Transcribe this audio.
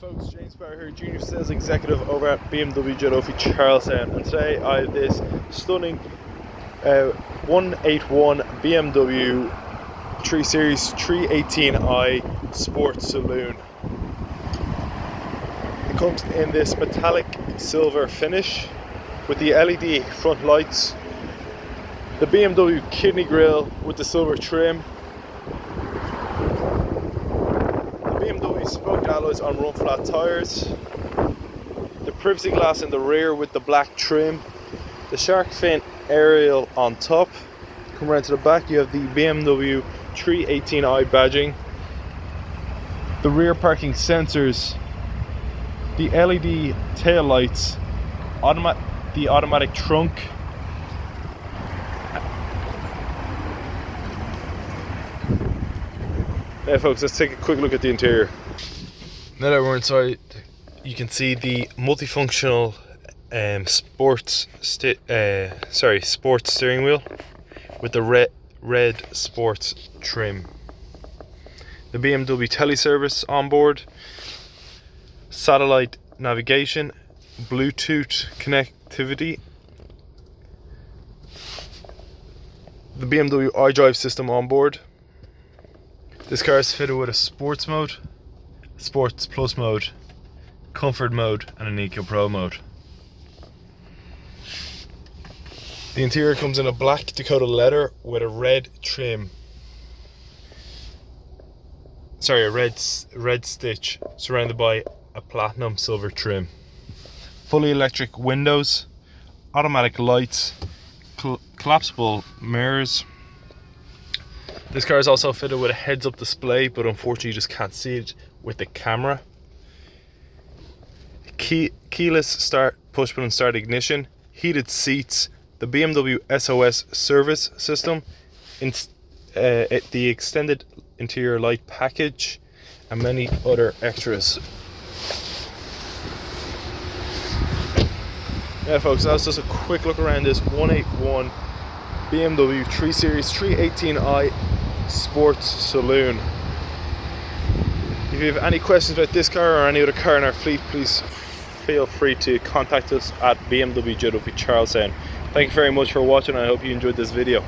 Folks, James Barr here, Junior Sales Executive over at BMW Joe Duffy Charlestown, and today I have this stunning 181 BMW 3 Series 318i Sport Saloon. It comes in this metallic silver finish with the LED front lights, the BMW kidney grille with the silver trim, BMW spoke alloys on run flat tyres, the privacy glass in the rear with the black trim, the shark fin aerial on top. Come around to the back, you have the BMW 318i badging, the rear parking sensors, the LED tail lights, the automatic trunk, yeah folks, let's take a quick look at the interior. Now that we're inside, you can see the multifunctional sports steering wheel with the red sports trim, the BMW teleservice on board, satellite navigation, Bluetooth connectivity, the BMW iDrive system on board. This car is fitted with a sports mode, sports plus mode, comfort mode and an eco pro mode. The interior comes in a black Dakota leather with a red trim, a red stitch surrounded by a platinum silver trim. Fully electric windows, automatic lights, collapsible mirrors. This car is also fitted with a heads-up display, but unfortunately you just can't see it with the camera. Keyless start, push button start ignition, heated seats, the BMW SOS service system, the extended interior light package, and many other extras. Yeah folks, that was just a quick look around this 181 BMW 3 Series 318i Sports Saloon. If you have any questions about this car or any other car in our fleet, please feel free to contact us at BMW Joe Duffy Charlestown. Thank you very much for watching. I hope you enjoyed this video.